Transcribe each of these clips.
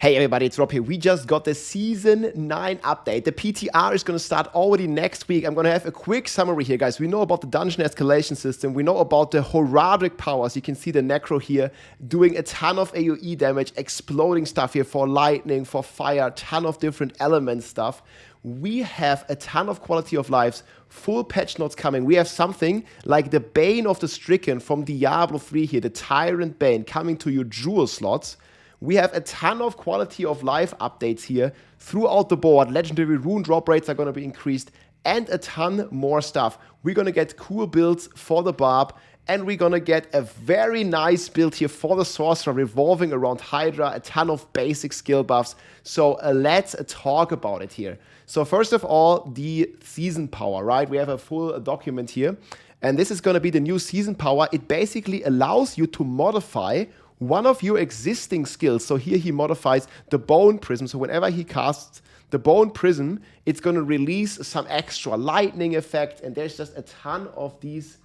Hey everybody, it's Rob here. We just got the Season 9 update. The PTR is going to start already next week. I'm going to have a quick summary here, guys. We know about the dungeon escalation system. We know about the horadic powers. You can see the Necro here doing a ton of AoE damage, exploding stuff here for lightning, for fire, ton of different element stuff. We have a ton of quality of lives, full patch notes coming. We have something like the Bane of the Stricken from Diablo 3 here, the Tyrant Bane coming to your jewel slots. We have a ton of quality of life updates here throughout the board. Legendary rune drop rates are going to be increased and a ton more stuff. We're going to get cool builds for the Barb, and we're going to get a very nice build here for the Sorcerer revolving around Hydra, a ton of basic skill buffs. So let's talk about it here. So first of all, the season power, right? We have a full document here, and this is going to be the new season power. It basically allows you to modify one of your existing skills. So here he modifies the Bone Prism. So whenever he casts the Bone Prism, it's going to release some extra lightning effect. And there's just a ton of these,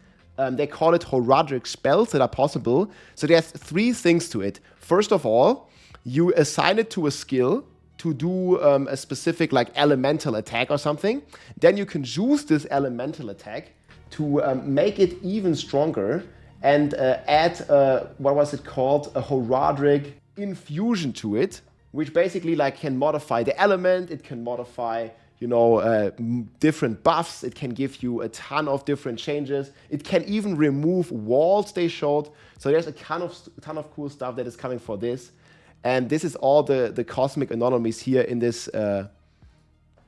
they call it horadic spells that are possible. So there's three things to it. First of all, you assign it to a skill to do a specific like elemental attack or something. Then you can use this elemental attack to make it even stronger and add, what was it called, a horadic infusion to it, which basically like can modify the element, it can modify, you know, different buffs, it can give you a ton of different changes, it can even remove walls they showed. So there's a ton of cool stuff that is coming for this. And this is all the cosmic anomalies here in this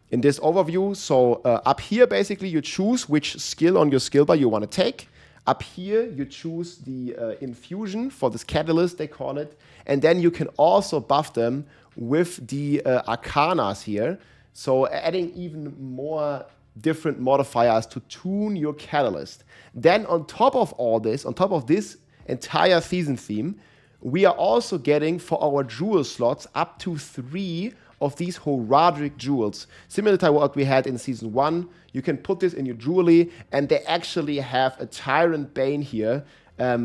overview. So up here, basically, you choose which skill on your skill bar you want to take. Up here, you choose the infusion for this catalyst, they call it. And then you can also buff them with the arcanas here. So adding even more different modifiers to tune your catalyst. Then on top of all this, on top of this entire season theme, we are also getting for our jewel slots up to 3 of these horadic jewels. Similar to what we had in Season 1, you can put this in your jewelry, and they actually have a Tyrant Bane here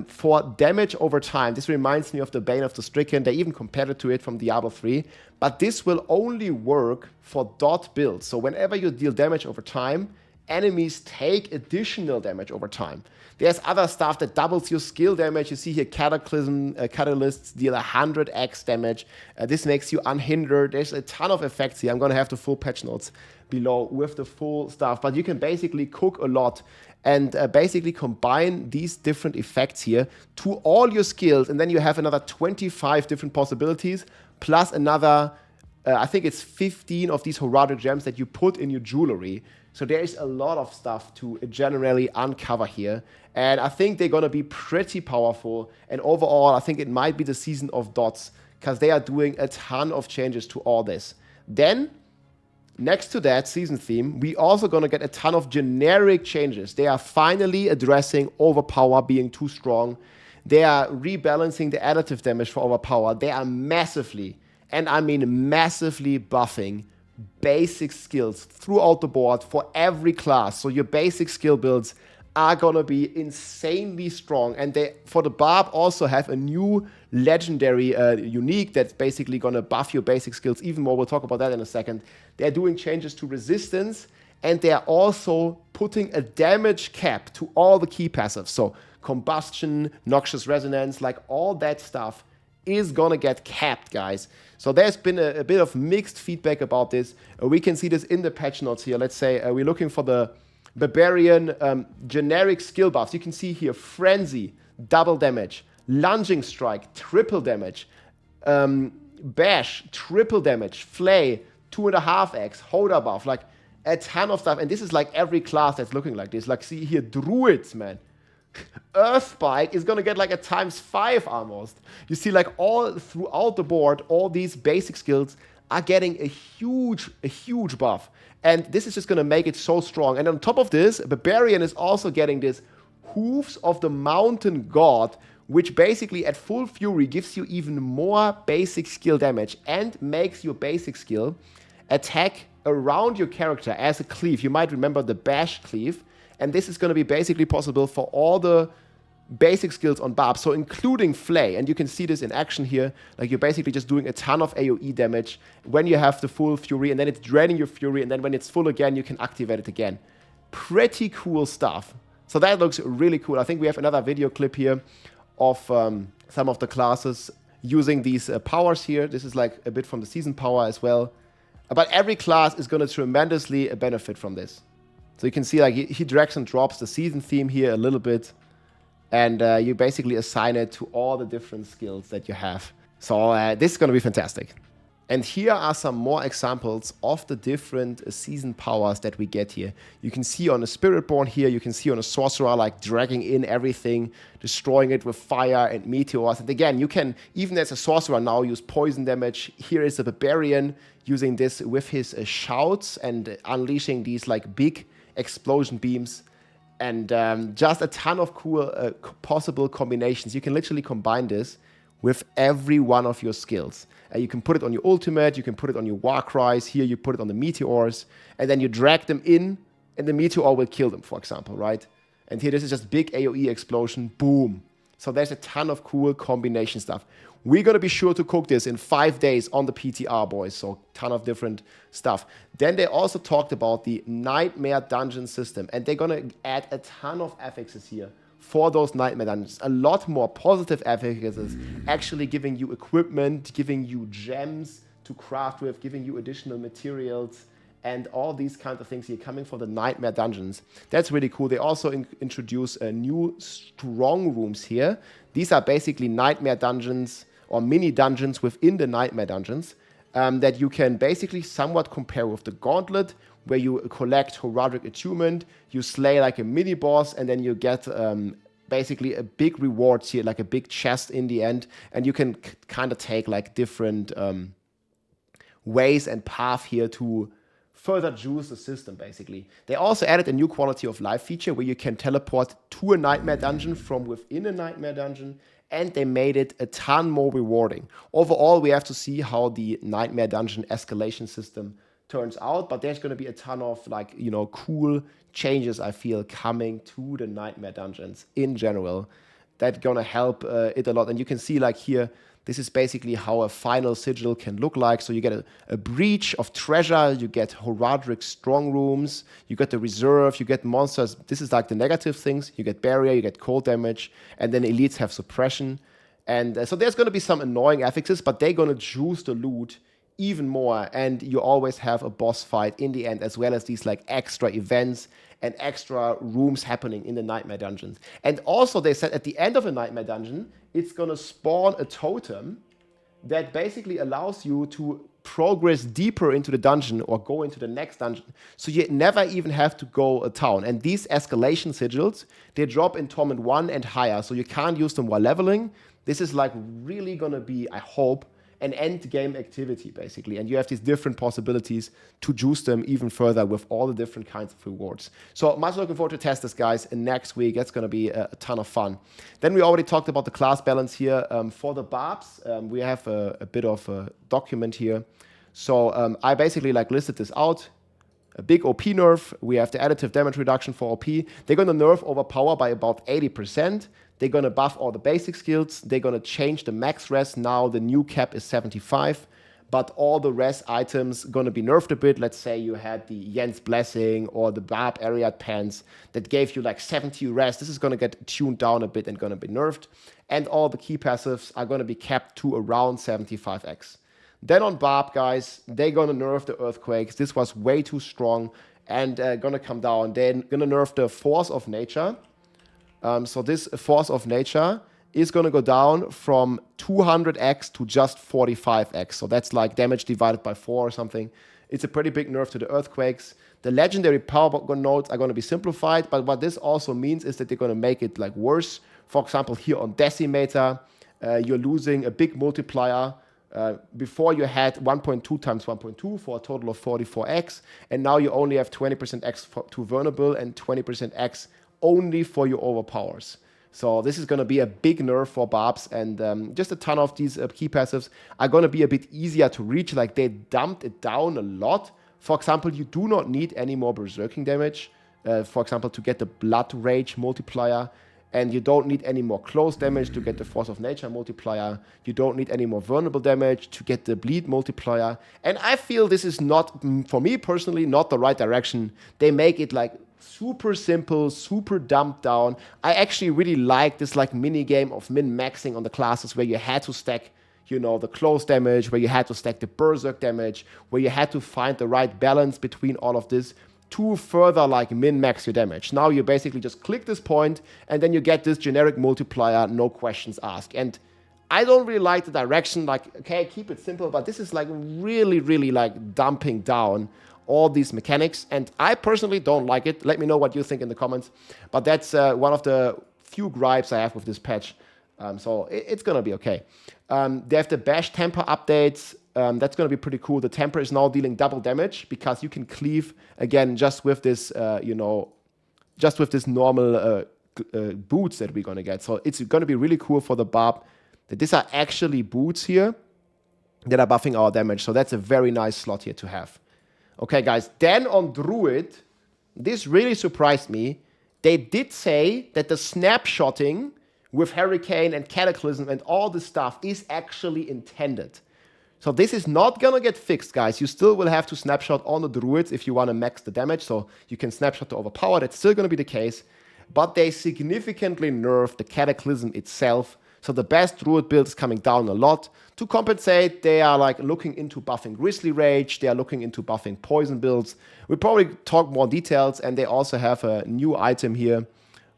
for damage over time. This reminds me of the Bane of the Stricken. They even compared it to it from Diablo 3. But this will only work for dot builds. So whenever you deal damage over time, enemies take additional damage over time. There's other stuff that doubles your skill damage. You see here Cataclysm catalysts deal 100x damage. This makes you unhindered. There's a ton of effects here. I'm going to have the full patch notes below with the full stuff. But you can basically cook a lot and basically combine these different effects here to all your skills. And then you have another 25 different possibilities plus another, I think it's 15 of these horadic gems that you put in your jewelry. So there is a lot of stuff to generally uncover here. And I think they're going to be pretty powerful. And overall, I think it might be the season of dots because they are doing a ton of changes to all this. Then, next to that season theme, we also going to get a ton of generic changes. They are finally addressing overpower being too strong. They are rebalancing the additive damage for overpower. They are massively, and I mean massively, buffing basic skills throughout the board for every class. So your basic skill builds are gonna be insanely strong, and they for the Barb also have a new legendary unique that's basically gonna buff your basic skills even more. We'll talk about that in a second. They're doing changes to resistance, and they're also putting a damage cap to all the key passives. So combustion, noxious resonance, like all that stuff is gonna get capped, guys. So there's been a bit of mixed feedback about this. We can see this in the patch notes here. Let's say we're looking for the Barbarian generic skill buffs. You can see here Frenzy, double damage, Lunging Strike, triple damage, Bash, triple damage, Flay, 2.5x, Holder buff, like a ton of stuff. And this is like every class that's looking like this. Like see here, Druids, man. Earthbite is gonna get like a ×5 almost. You see, like all throughout the board, all these basic skills are getting a huge buff. And this is just gonna make it so strong. And on top of this, Barbarian is also getting this Hooves of the Mountain God, which basically at full fury gives you even more basic skill damage and makes your basic skill attack around your character as a cleave. You might remember the Bash cleave. And this is going to be basically possible for all the basic skills on Barb, so including Flay, and you can see this in action here, like you're basically just doing a ton of AoE damage when you have the full Fury, and then it's draining your Fury, and then when it's full again, you can activate it again. Pretty cool stuff. So that looks really cool. I think we have another video clip here of some of the classes using these powers here. This is like a bit from the season power as well. But every class is going to tremendously benefit from this. So you can see like he drags and drops the season theme here a little bit. And you basically assign it to all the different skills that you have. So this is going to be fantastic. And here are some more examples of the different season powers that we get here. You can see on a Spiritborn here, you can see on a Sorcerer like dragging in everything, destroying it with fire and meteors. And again, you can, even as a Sorcerer now, use poison damage. Here is a Barbarian using this with his shouts and unleashing these like big explosion beams. And just a ton of cool possible combinations. You can literally combine this with every one of your skills. You can put it on your ultimate, you can put it on your war cries, here you put it on the meteors, and then you drag them in, and the meteor will kill them, for example, right? And here this is just big AoE explosion, boom. So there's a ton of cool combination stuff. We're going to be sure to cook this in 5 days on the PTR, boys. So ton of different stuff. Then they also talked about the Nightmare Dungeon system. And they're going to add a ton of affixes here for those Nightmare Dungeons. A lot more positive affixes, actually giving you equipment, giving you gems to craft with, giving you additional materials, and all these kinds of things here coming from the Nightmare Dungeons. That's really cool. They also introduce new strong rooms here. These are basically Nightmare Dungeons or mini dungeons within the Nightmare Dungeons that you can basically somewhat compare with the Gauntlet, where you collect Heraldic Attunement, you slay like a mini boss, and then you get basically a big reward here, like a big chest in the end, and you can kind of take like different ways and path here to further juice the system, basically. They also added a new quality of life feature where you can teleport to a Nightmare Dungeon from within a Nightmare Dungeon, and they made it a ton more rewarding. Overall, we have to see how the Nightmare Dungeon escalation system turns out, but there's going to be a ton of like, you know, cool changes, I feel, coming to the Nightmare Dungeons in general. That's going to help it a lot. And you can see like here, this is basically how a final sigil can look like. So you get a breach of treasure, you get Heraldic strong rooms, you get the reserve, you get monsters. This is like the negative things. You get barrier, you get cold damage, and then elites have suppression. And so there's going to be some annoying affixes, but they're going to juice the loot even more, and you always have a boss fight in the end, as well as these like extra events and extra rooms happening in the Nightmare Dungeons. And also they said at the end of a Nightmare Dungeon, it's gonna spawn a totem that basically allows you to progress deeper into the dungeon or go into the next dungeon. So you never even have to go a town. And these escalation sigils, they drop in Torment 1 and higher, so you can't use them while leveling. This is like really gonna be, I hope, an end game activity, basically. And you have these different possibilities to juice them even further with all the different kinds of rewards. So much looking forward to test this, guys. And next week, that's going to be a ton of fun. Then we already talked about the class balance here. For the Barbs, we have a bit of a document here. So I basically like listed this out. A big OP nerf. We have the additive damage reduction for OP. They're going to nerf overpower by about 80%. They're going to buff all the basic skills. They're going to change the max res. Now the new cap is 75, but all the res items going to be nerfed a bit. Let's say you had the Jens Blessing or the Barb Ariad Pants that gave you like 70 res. This is going to get tuned down a bit and going to be nerfed. And all the key passives are going to be capped to around 75x. Then on Barb, guys, they're going to nerf the Earthquakes. This was way too strong and going to come down. They're going to nerf the Force of Nature. So this Force of Nature is going to go down from 200x to just 45x. So that's like damage divided by 4 or something. It's a pretty big nerf to the Earthquakes. The legendary power nodes are going to be simplified, but what this also means is that they're going to make it like worse. For example, here on Decimator, you're losing a big multiplier. Before you had 1.2 times 1.2 for a total of 44x, and now you only have 20% x to vulnerable and 20% x only for your overpowers. So this is going to be a big nerf for Barbs, and just a ton of these key passives are going to be a bit easier to reach. Like they dumped it down a lot. For example, you do not need any more berserking damage. For example, to get the Blood Rage multiplier. And you don't need any more close damage to get the Force of Nature multiplier. You don't need any more vulnerable damage to get the bleed multiplier. And I feel this is not, for me personally, not the right direction. They make it like super simple, super dumbed down. I actually really like this like mini game of min-maxing on the classes where you had to stack, you know, the close damage, where you had to stack the berserk damage, where you had to find the right balance between all of this to further like min-max your damage. Now you basically just click this point and then you get this generic multiplier, no questions asked. And I don't really like the direction, like, okay, keep it simple, but this is like really, really like dumping down all these mechanics. And I personally don't like it. Let me know what you think in the comments. But that's one of the few gripes I have with this patch. So it's gonna be okay. They have the Bash Temper updates. That's going to be pretty cool. The Temper is now dealing double damage because you can cleave again just with this, just with this normal boots that we're going to get. So it's going to be really cool for the Barb that these are actually boots here that are buffing our damage. So that's a very nice slot here to have. Okay, guys. Then on Druid, this really surprised me. They did say that the snapshotting with Hurricane and Cataclysm and all this stuff is actually intended. So this is not gonna get fixed, guys. You still will have to snapshot on the Druids if you wanna max the damage, so you can snapshot to overpower. That's still gonna be the case. But they significantly nerfed the Cataclysm itself. So the best Druid build is coming down a lot. To compensate, they are like looking into buffing Grizzly Rage. They are looking into buffing Poison builds. We'll probably talk more details, and they also have a new item here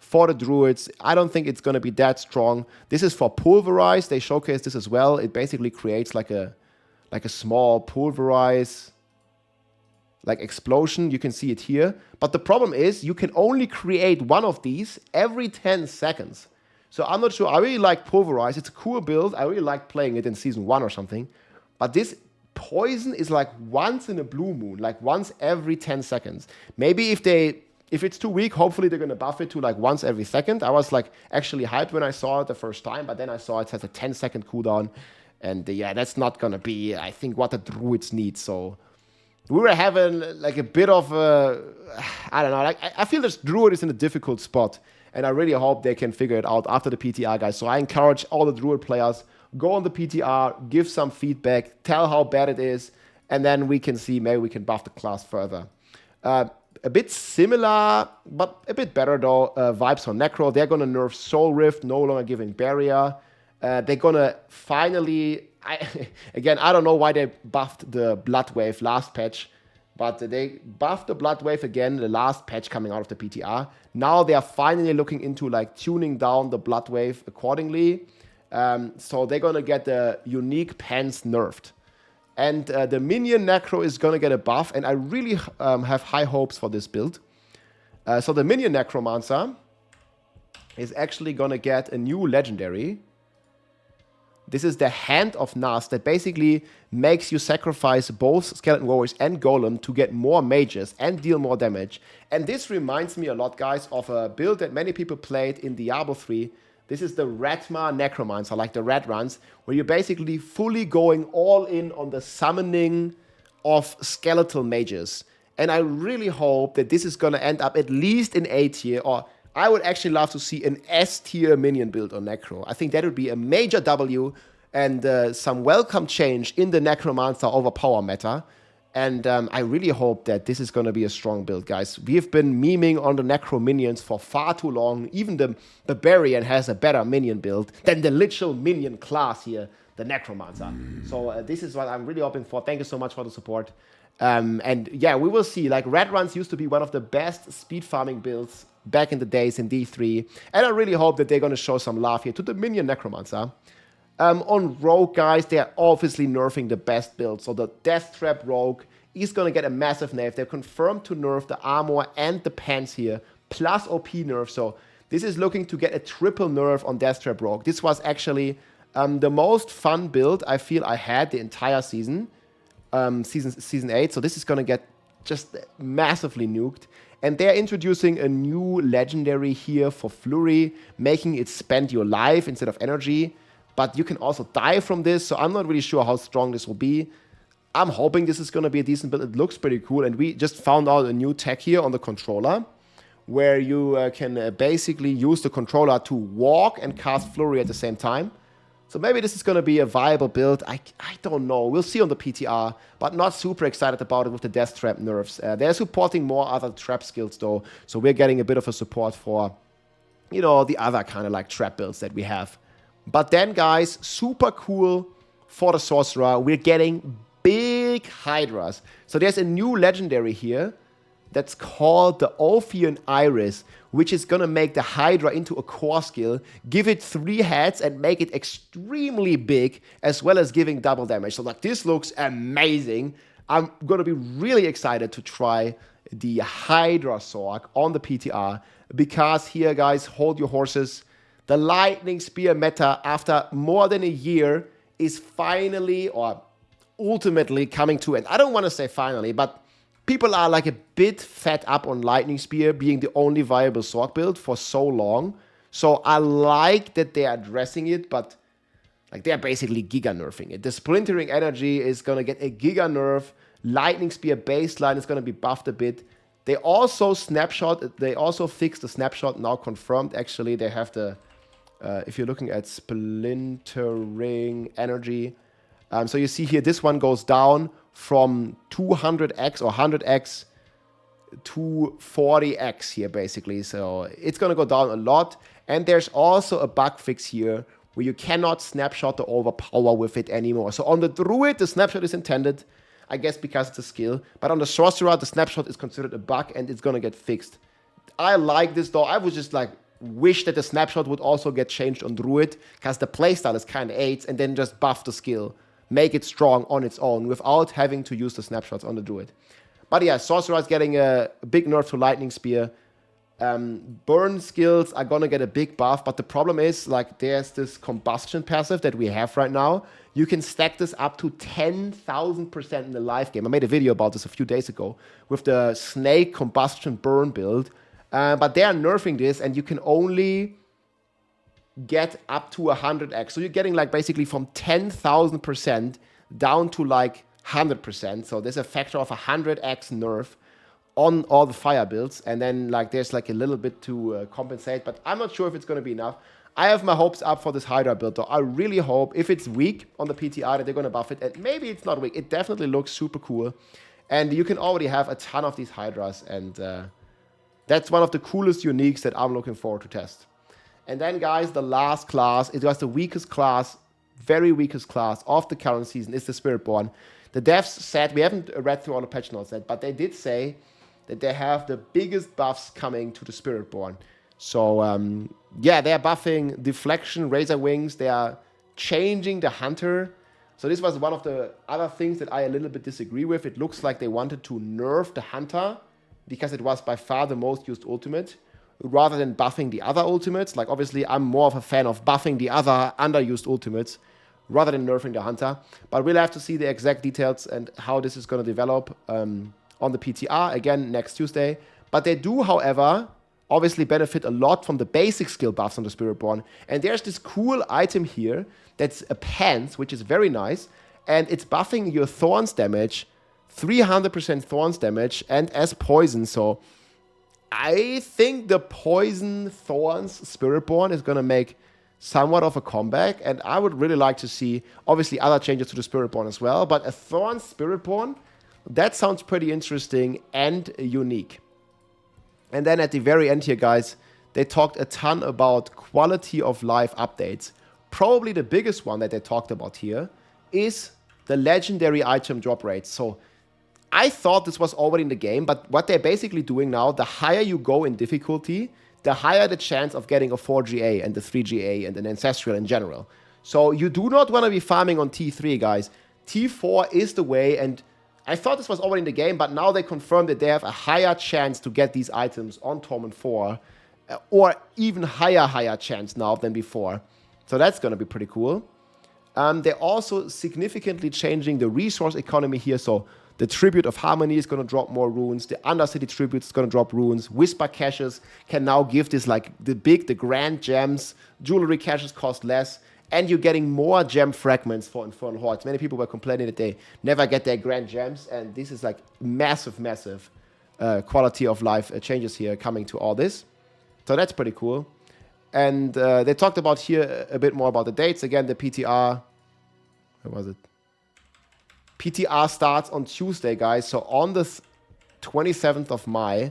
for the Druids. I don't think it's gonna be that strong. This is for Pulverize. They showcase this as well. It basically creates like a small pulverize like explosion. You can see it here. But the problem is you can only create one of these every 10 seconds. So I'm not sure. I really like pulverize. It's a cool build. I really like playing it in season 1 or something. But this poison is like once in a blue moon, like once every 10 seconds. Maybe if it's too weak, hopefully they're going to buff it to like once every second. I was like actually hyped when I saw it the first time, but then I saw it has a 10-second cooldown. And yeah, that's not going to be, I think, what the Druids need. So we were having like a bit of I don't know. Like, I feel this Druid is in a difficult spot. And I really hope they can figure it out after the PTR, guys. So I encourage all the Druid players, go on the PTR, give some feedback, tell how bad it is. And then we can see, maybe we can buff the class further. A bit similar, but a bit better though, vibes on Necro. They're going to nerf Soul Rift, no longer giving Barrier. They're gonna finally, again, I don't know why they buffed the Blood Wave last patch, but they buffed the Blood Wave again, the last patch coming out of the PTR. Now they are finally looking into like tuning down the Blood Wave accordingly. So they're gonna get the unique pens nerfed. And the Minion Necro is gonna get a buff, and I really have high hopes for this build. So the Minion Necromancer is actually gonna get a new legendary. This is the Hand of Nas that basically makes you sacrifice both Skeleton Warriors and Golem to get more mages and deal more damage. And this reminds me a lot, guys, of a build that many people played in Diablo 3. This is the Ratma Necromancer, like the red runs, where you're basically fully going all in on the summoning of skeletal mages. And I really hope that this is going to end up at least in A tier, or I would actually love to see an S-tier minion build on Necro. I think that would be a major W and some welcome change in the Necromancer overpower meta. And I really hope that this is going to be a strong build, guys. We have been memeing on the Necro minions for far too long. Even the Barbarian has a better minion build than the literal minion class here, the Necromancer. So this is what I'm really hoping for. Thank you so much for the support. And yeah, we will see. Like, Red Runs used to be one of the best speed farming builds back in the days in D3. And I really hope that they're going to show some love here to the minion Necromancer. On Rogue, guys, they're obviously nerfing the best build. So the Death Trap Rogue is going to get a massive nerf. They're confirmed to nerf the armor and the pants here, plus OP nerf. So this is looking to get a triple nerf on Death Trap Rogue. This was actually the most fun build I feel I had the entire season, season 8. So this is going to get just massively nuked. And they're introducing a new legendary here for Flurry, making it spend your life instead of energy. But you can also die from this, so I'm not really sure how strong this will be. I'm hoping this is going to be a decent build. It looks pretty cool, and we just found out a new tech here on the controller, where you can basically use the controller to walk and cast Flurry at the same time. So maybe this is going to be a viable build. I don't know. We'll see on the PTR, but not super excited about it with the Death Trap nerfs. They're supporting more other trap skills, though. So we're getting a bit of a support for, you know, the other kind of like trap builds that we have. But then, guys, super cool for the Sorcerer. We're getting big Hydras. So there's a new legendary here that's called the Ophion Iris, which is going to make the Hydra into a core skill, give it 3 heads, and make it extremely big, as well as giving double damage. So like, this looks amazing. I'm going to be really excited to try the Hydra Sorc on the PTR, because here, guys, hold your horses. The Lightning Spear meta, after more than a year, is finally, or ultimately, coming to an... I don't want to say finally, but people are like a bit fed up on Lightning Spear being the only viable Sorc build for so long. So I like that they're addressing it, but like, they're basically giga nerfing it. The Splintering Energy is going to get a giga nerf. Lightning Spear baseline is going to be buffed a bit. They also fixed the snapshot, now confirmed. Actually, they have the, if you're looking at Splintering Energy, so you see here, this one goes down from 200x or 100x to 40x here, basically. So it's going to go down a lot. And there's also a bug fix here where you cannot snapshot the overpower with it anymore. So on the Druid, the snapshot is intended, I guess, because it's a skill. But on the Sorcerer, the snapshot is considered a bug, and it's going to get fixed. I like this, though. I would just like wish that the snapshot would also get changed on Druid, because the playstyle is kind of AIDS, and then just buff the skill. Make it strong on its own without having to use the snapshots on the Druid. But yeah, Sorcerer is getting a big nerf to Lightning Spear. Burn skills are gonna get a big buff, but the problem is, like, there's this combustion passive that we have right now. You can stack this up to 10,000% in the live game. I made a video about this a few days ago with the Snake Combustion Burn build. But they are nerfing this, and you can only get up to 100x. So you're getting like basically from 10,000% down to like 100%. So there's a factor of 100x nerf on all the fire builds. And then like there's like a little bit to compensate, but I'm not sure if it's going to be enough. I have my hopes up for this Hydra build, though. I really hope, if it's weak on the PTR, that they're going to buff it. And maybe it's not weak. It definitely looks super cool. And you can already have a ton of these Hydras. And that's one of the coolest uniques that I'm looking forward to test. And then, guys, the last class, it was the weakest class, very weakest class of the current season, is the Spiritborn. The devs said, we haven't read through all the patch notes yet, but they did say that they have the biggest buffs coming to the Spiritborn. So, yeah, they're buffing Deflection, Razor Wings, they are changing the Hunter. So this was one of the other things that I a little bit disagree with. It looks like they wanted to nerf the Hunter, because it was by far the most used ultimate, rather than buffing the other ultimates. Like, obviously, I'm more of a fan of buffing the other underused ultimates rather than nerfing the Hunter. But we'll have to see the exact details and how this is going to develop on the PTR, again, next Tuesday. But they do, however, obviously benefit a lot from the basic skill buffs on the Spiritborn. And there's this cool item here that's a Pants, which is very nice. And it's buffing your Thorns damage, 300% Thorns damage, and as poison. So I think the Poison Thorns Spiritborn is going to make somewhat of a comeback, and I would really like to see, obviously, other changes to the Spiritborn as well, but a Thorns Spiritborn, that sounds pretty interesting and unique. And then at the very end here, guys, they talked a ton about quality of life updates. Probably the biggest one that they talked about here is the legendary item drop rate. So I thought this was already in the game, but what they're basically doing now, the higher you go in difficulty, the higher the chance of getting a 4GA and the 3GA and an Ancestral in general. So you do not want to be farming on T3, guys. T4 is the way, and I thought this was already in the game, but now they confirmed that they have a higher chance to get these items on Torment 4, or even higher chance now than before. So that's going to be pretty cool. They're also significantly changing the resource economy here, so the Tribute of Harmony is going to drop more runes. The Undercity Tribute is going to drop runes. Whisper caches can now give this, like, the grand gems. Jewelry caches cost less. And you're getting more gem fragments for Infernal Hordes. Many people were complaining that they never get their grand gems. And this is, like, massive quality of life changes here coming to all this. So that's pretty cool. And they talked about here a bit more about the dates. Again, the PTR, where was it? PTR starts on Tuesday, guys. So on the 27th of May,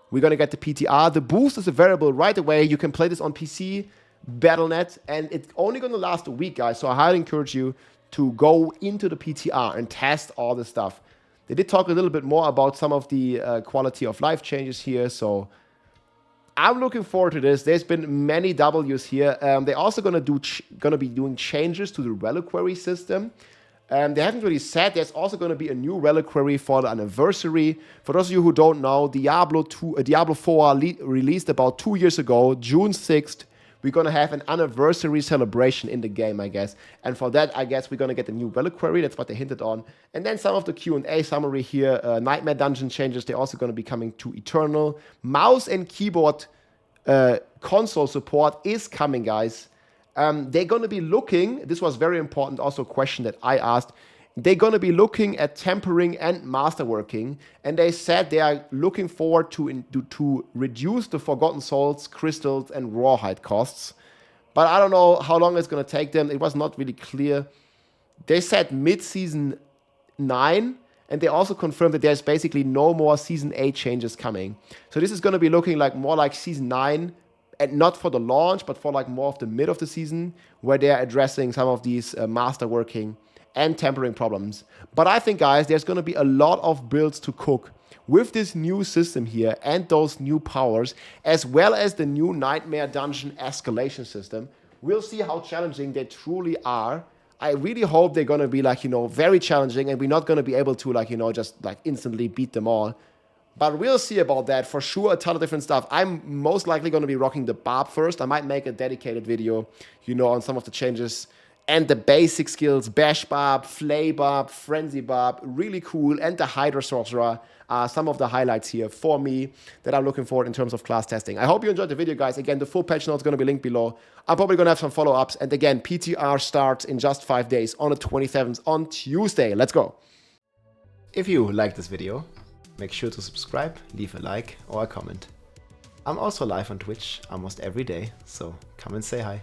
we're going to get the PTR. The boost is available right away. You can play this on PC, Battle.net, and it's only going to last a week, guys. So I highly encourage you to go into the PTR and test all this stuff. They did talk a little bit more about some of the quality of life changes here. So I'm looking forward to this. There's been many W's here. They're also going to be doing changes to the reliquary system. They haven't really said. There's also going to be a new reliquary for the anniversary. For those of you who don't know, Diablo 4 released about 2 years ago, June 6th. We're going to have an anniversary celebration in the game, I guess. And for that, I guess we're going to get a new reliquary. That's what they hinted on. And then some of the Q&A summary here. Nightmare Dungeon changes. They're also going to be coming to Eternal. Mouse and keyboard console support is coming, guys. They're going to be looking, this was very important, also a question that I asked. They're going to be looking at tempering and masterworking, and they said they are looking forward to reduce the Forgotten Souls, crystals, and rawhide costs. But I don't know how long it's going to take them. It was not really clear. They said mid-season 9, and they also confirmed that there's basically no more Season 8 changes coming. So this is going to be looking like more like Season 9, and not for the launch, but for like more of the mid of the season, where they're addressing some of these masterworking and tempering problems. But I think, guys, there's going to be a lot of builds to cook with this new system here and those new powers, as well as the new Nightmare Dungeon escalation system. We'll see how challenging they truly are. I really hope they're going to be like, very challenging, and we're not going to be able to like, just like instantly beat them all. But we'll see about that. For sure, a ton of different stuff. I'm most likely going to be rocking the Barb first. I might make a dedicated video, on some of the changes and the basic skills. Bash Barb, Flay Barb, Frenzy Barb, really cool. And the Hydra Sorcerer are some of the highlights here for me that I'm looking forward in terms of class testing. I hope you enjoyed the video, guys. Again, the full patch notes is going to be linked below. I'm probably going to have some follow-ups. And again, PTR starts in just 5 days on the 27th on Tuesday. Let's go. If you like this video, make sure to subscribe, leave a like or a comment. I'm also live on Twitch almost every day, so come and say hi.